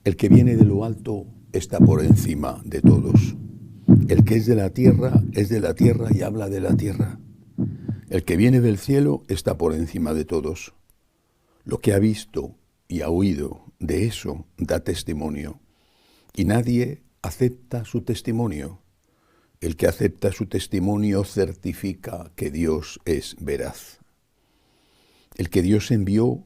El que viene de lo alto está por encima de todos. El que es de la tierra y habla de la tierra. El que viene del cielo está por encima de todos. Lo que ha visto y ha oído, de eso da testimonio. Y nadie acepta su testimonio. El que acepta su testimonio certifica que Dios es veraz. El que Dios envió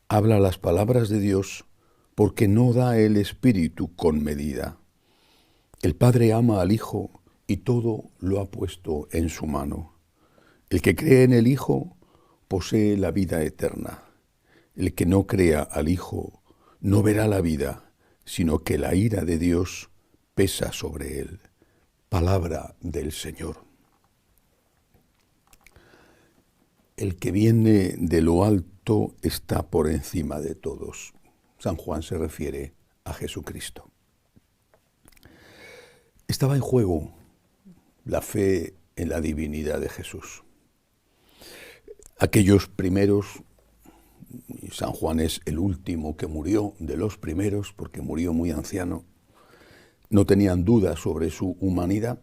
habla las palabras de Dios porque no da el Espíritu con medida. El Padre ama al Hijo y todo lo ha puesto en su mano. El que cree en el Hijo posee la vida eterna. El que no crea al Hijo no verá la vida, sino que la ira de Dios pesa sobre él. Palabra del Señor. El que viene de lo alto está por encima de todos. San Juan se refiere a Jesucristo. Estaba en juego la fe en la divinidad de Jesús. Aquellos primeros, y San Juan es el último que murió de los primeros porque murió muy anciano, no tenían duda sobre su humanidad,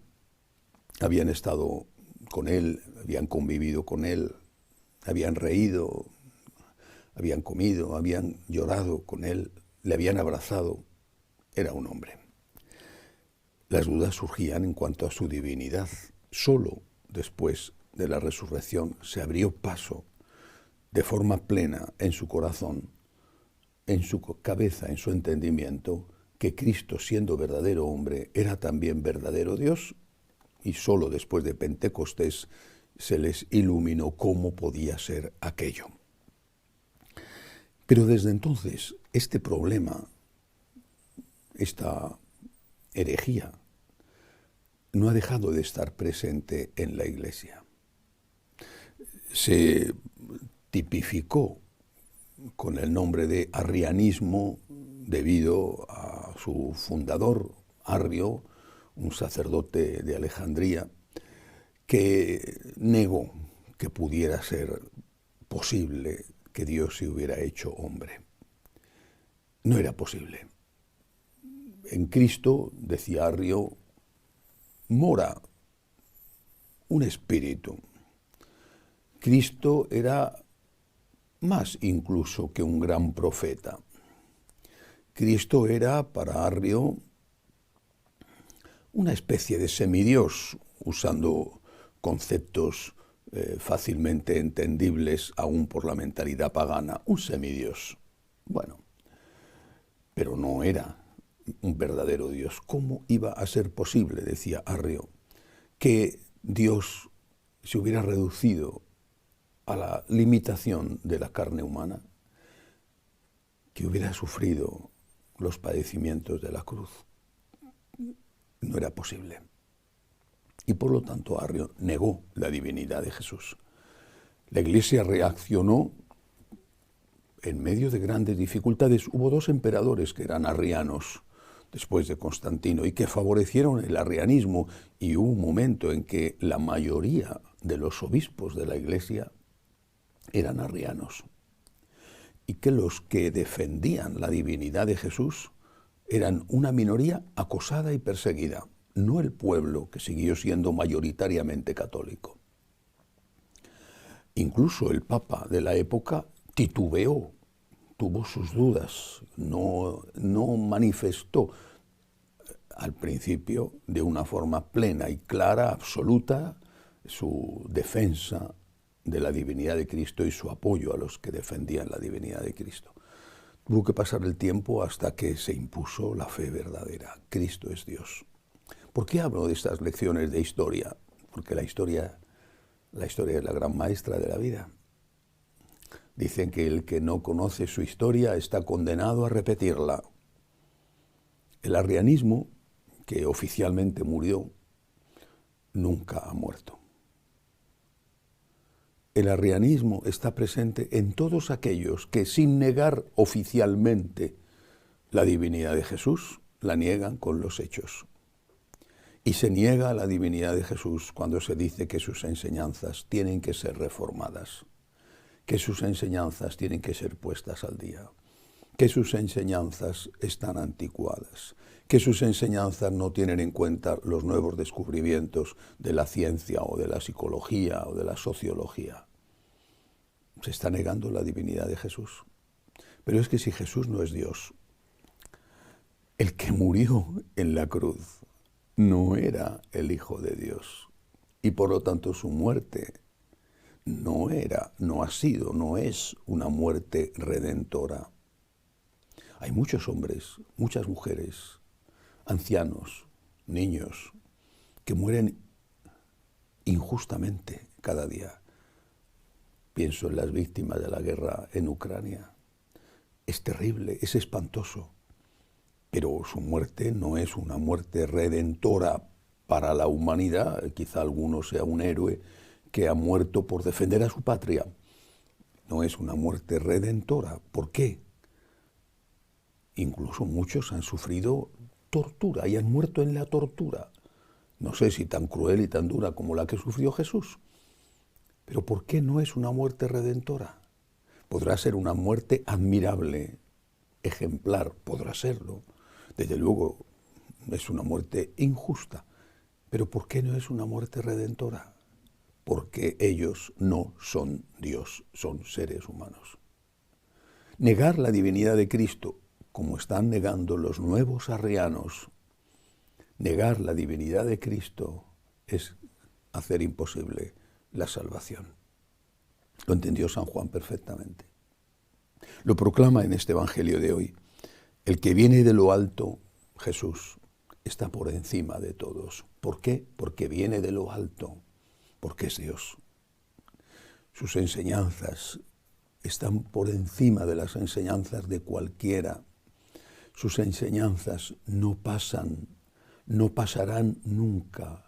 habían estado con él, habían convivido con él, habían reído, habían comido, habían llorado con él, le habían abrazado, era un hombre. Las dudas surgían en cuanto a su divinidad. Solo después de la resurrección se abrió paso de forma plena en su corazón, en su cabeza, en su entendimiento, que Cristo, siendo verdadero hombre, era también verdadero Dios, y solo después de Pentecostés se les iluminó cómo podía ser aquello. Pero desde entonces, este problema, esta herejía, no ha dejado de estar presente en la Iglesia. Se tipificó con el nombre de arrianismo debido a su fundador, Arrio, un sacerdote de Alejandría, que negó que pudiera ser posible que Dios se hubiera hecho hombre. No era posible. En Cristo, decía Arrio, mora un espíritu. Cristo era más incluso que un gran profeta. Cristo era, para Arrio, una especie de semidios, usando conceptos fácilmente entendibles aún por la mentalidad pagana, un semidios. Bueno, pero no era un verdadero Dios. ¿Cómo iba a ser posible, decía Arrio, que Dios se hubiera reducido a la limitación de la carne humana, que hubiera sufrido los padecimientos de la cruz? No era posible. Y por lo tanto Arrio negó la divinidad de Jesús. La Iglesia reaccionó en medio de grandes dificultades. Hubo dos emperadores que eran arrianos después de Constantino y que favorecieron el arrianismo, y hubo un momento en que la mayoría de los obispos de la Iglesia eran arrianos, y que los que defendían la divinidad de Jesús eran una minoría acosada y perseguida, no el pueblo, que siguió siendo mayoritariamente católico. Incluso el Papa de la época titubeó, tuvo sus dudas, no manifestó al principio de una forma plena y clara, absoluta, su defensa de la divinidad de Cristo y su apoyo a los que defendían la divinidad de Cristo. Tuvo que pasar el tiempo hasta que se impuso la fe verdadera. Cristo es Dios. ¿Por qué hablo de estas lecciones de historia? Porque la historia es la gran maestra de la vida. Dicen que el que no conoce su historia está condenado a repetirla. El arrianismo, que oficialmente murió, nunca ha muerto. El arrianismo está presente en todos aquellos que, sin negar oficialmente la divinidad de Jesús, la niegan con los hechos. Y se niega la divinidad de Jesús cuando se dice que sus enseñanzas tienen que ser reformadas, que sus enseñanzas tienen que ser puestas al día, que sus enseñanzas están anticuadas, que sus enseñanzas no tienen en cuenta los nuevos descubrimientos de la ciencia o de la psicología o de la sociología. Se está negando la divinidad de Jesús. Pero es que si Jesús no es Dios, el que murió en la cruz no era el Hijo de Dios. Y por lo tanto su muerte no es una muerte redentora. Hay muchos hombres, muchas mujeres, ancianos, niños, que mueren injustamente cada día. Pienso en las víctimas de la guerra en Ucrania. Es terrible, es espantoso, pero su muerte no es una muerte redentora para la humanidad. Quizá alguno sea un héroe que ha muerto por defender a su patria. No es una muerte redentora. ¿Por qué? Incluso muchos han sufrido tortura y han muerto en la tortura. No sé si tan cruel y tan dura como la que sufrió Jesús. Pero ¿por qué no es una muerte redentora? Podrá ser una muerte admirable, ejemplar, podrá serlo. Desde luego es una muerte injusta. Pero ¿por qué no es una muerte redentora? Porque ellos no son Dios, son seres humanos. Negar la divinidad de Cristo, como están negando los nuevos arrianos, negar la divinidad de Cristo es hacer imposible la salvación. Lo entendió San Juan perfectamente. Lo proclama en este Evangelio de hoy. El que viene de lo alto, Jesús, está por encima de todos. ¿Por qué? Porque viene de lo alto, porque es Dios. Sus enseñanzas están por encima de las enseñanzas de cualquiera. Sus enseñanzas no pasarán nunca,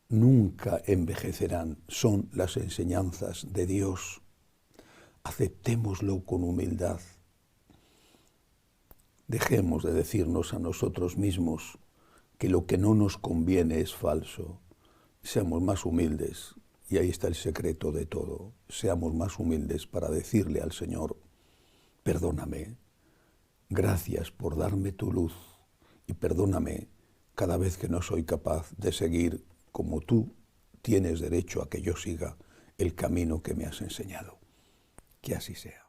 nunca envejecerán. Son las enseñanzas de Dios. Aceptémoslo con humildad. Dejemos de decirnos a nosotros mismos que lo que no nos conviene es falso. Seamos más humildes, y ahí está el secreto de todo. Seamos más humildes para decirle al Señor, perdóname, gracias por darme tu luz, y perdóname cada vez que no soy capaz de seguir como tú tienes derecho a que yo siga el camino que me has enseñado. Que así sea.